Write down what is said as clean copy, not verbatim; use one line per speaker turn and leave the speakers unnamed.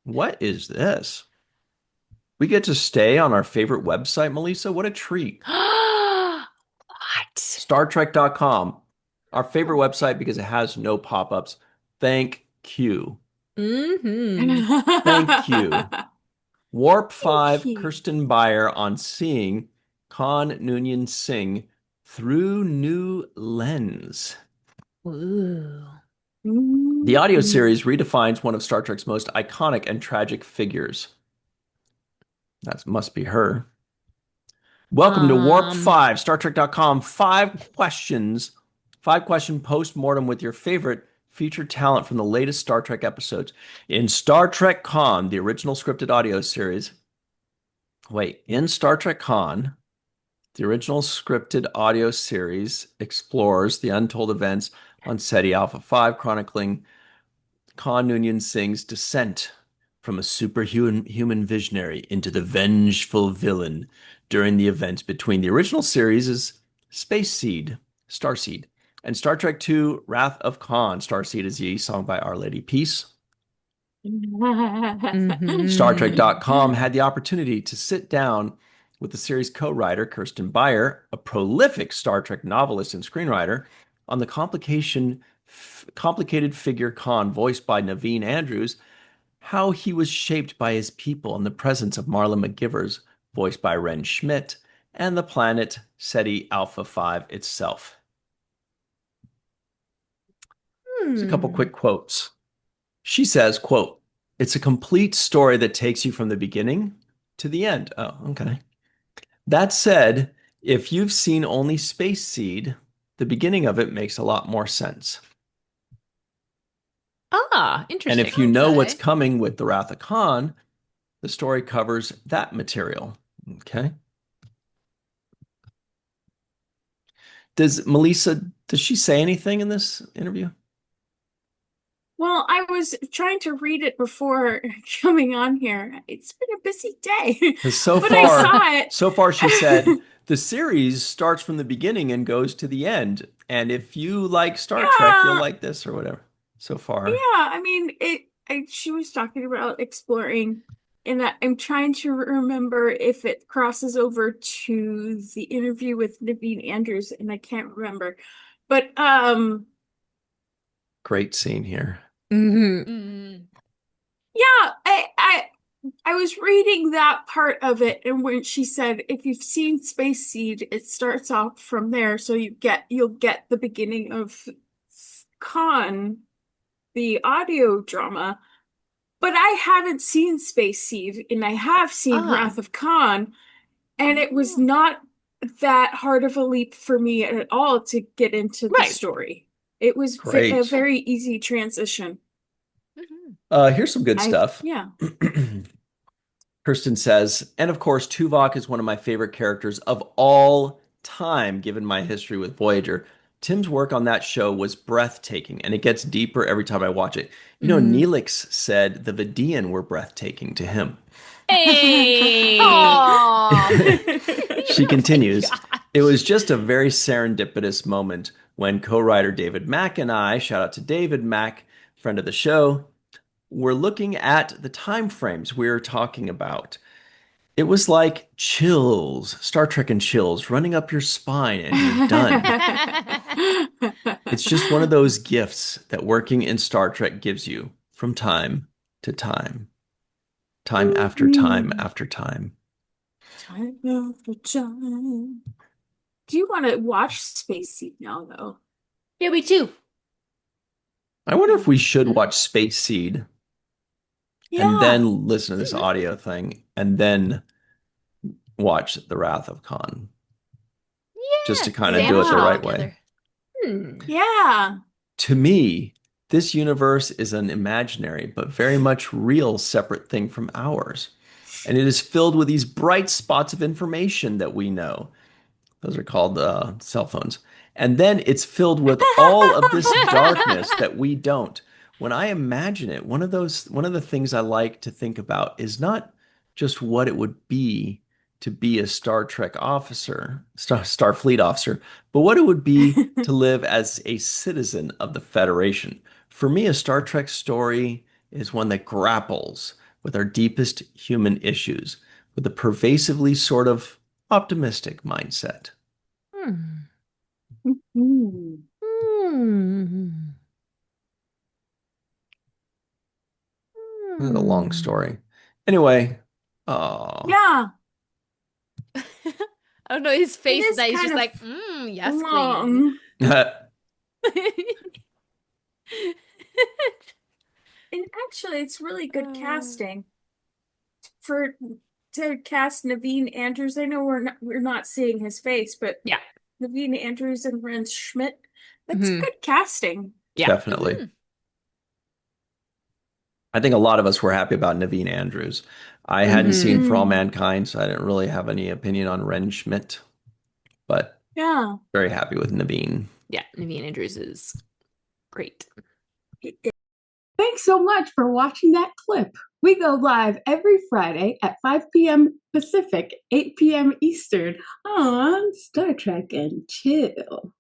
What is this? We get to stay on our favorite website, Melissa. What a treat.
What?
StarTrek.com, our favorite
Oh.
website because it has no pop-ups. Thank you.
Mm-hmm.
Thank you. Warp
Thank
5,
you.
Kirsten Beyer on seeing Khan Noonien Singh through new lens.
Ooh.
The audio
Mhm.
series redefines one of Star Trek's most iconic and tragic figures. That must be her. Welcome to Warp
Um,
5, StarTrek.com. Five question post-mortem with your favorite featured talent from the latest Star Trek episodes. In Star Trek Con, the original scripted audio series. In Star Trek Con, the original scripted audio series explores the untold events on SETI Alpha 5, chronicling Khan Noonien Singh's descent from a superhuman human visionary into the vengeful villain during the events between the original series' Space Seed, Starseed, and Star Trek II, Wrath of Khan. Starseed is Ye, song by Our Lady Peace.
mm-hmm.
StarTrek.com had the opportunity to sit down with the series co-writer Kirsten Beyer, a prolific Star Trek novelist and screenwriter, on the complicated figure Khan, voiced by Naveen Andrews, how he was shaped by his people in the presence of Marla McGivers, voiced by Ren Schmidt, and the planet SETI Alpha 5 itself. Here's a couple
Hmm.
quick quotes. She says, quote, "It's a complete story that takes you from the beginning to the end." Oh, okay. That said, if you've seen only Space Seed, the beginning of it makes a lot more sense.
Ah,
And
interesting.
if you know what's
Okay.
coming with the Wrath of Khan, the story covers that material. Okay. Does she say anything in this interview?
Well, I was trying to read it before coming on here. It's been a busy day,
Because so
but I
far,
saw it.
so far she said the series starts from the beginning and goes to the end. And if you like Star Trek, you'll
Yeah,
like this or whatever. So far.
yeah. I mean, she was talking about exploring, and I'm trying to remember if it crosses over to the interview with Naveen Andrews, and I can't remember. But
Great scene here.
Mm-hmm.
yeah, I was reading that part of it, and when she said, if you've seen Space Seed, it starts off from there, so you'll get the beginning of Khan, the audio drama. But I haven't seen Space Seed, and I have seen
Ah.
Wrath of Khan, and it was
Oh.
not that hard of a leap for me at all to get into the
Right.
story. It was a
Great.
Yeah.
very easy transition.
Mm-hmm.
Here's some good stuff.
Yeah.
Kirsten says, and of course, Tuvok is one of my favorite characters of all time, given my history with Voyager. Tim's work on that show was breathtaking, and it gets deeper every time I watch it. You know,
Mm.
Neelix said the Vidian were breathtaking to him.
Hey.
Aw.
She
Oh my
continues, it
gosh.
was just a very serendipitous moment when co-writer David Mack and I, shout out to David Mack, friend of the show, were looking at the time frames we were talking about. It was like chills, Star Trek and chills running up your spine, and you're done. It's just one of those gifts that working in Star Trek gives you from time to time, time after time
Mhm.
after time.
Time after time. Do you want to watch Space Seed now, though?
Yeah, me too.
I wonder if we should
Mhm.
watch Space Seed and
Yeah.
then listen to this audio thing and then watch The Wrath of Khan, just
Yeah,
to kind of do it
sandwich
the
it all
Yeah.
right way.
together. Hmm.
Yeah.
To me, this universe is an imaginary but very much real separate thing from ours. And it is filled with these bright spots of information that we know. Those are called cell phones. And then it's filled with all of this darkness that we don't. When I imagine it, one of the things I like to think about is not just what it would be to be a Star Trek officer, Starfleet officer, but what it would be to live as a citizen of the Federation. For me, a Star Trek story is one that grapples with our deepest human issues with a pervasively sort of optimistic mindset.
Hmm.
Hmm.
Hmm.
This is a long story. Anyway,
Yeah,
I don't know his face
is
that he's
kind
just
of
like, yes, queen.
long. And actually, it's really good
Oh.
casting for to cast Naveen Andrews. I know we're not seeing his face, but
Yeah.
Naveen Andrews and Ren Schmidt. That's
Mhm.
good casting.
Yeah.
Definitely.
Mhm.
I think a lot of us were happy about Naveen Andrews. I hadn't seen For All
Mhm.
Mankind, so I didn't really have any opinion on Ren Schmidt, but
Yeah.
very happy with Naveen.
Yeah, Naveen Andrews is great.
Thanks so much for watching that clip. We go live every Friday at 5 p.m. Pacific, 8 p.m. Eastern on Star Trek and Chill.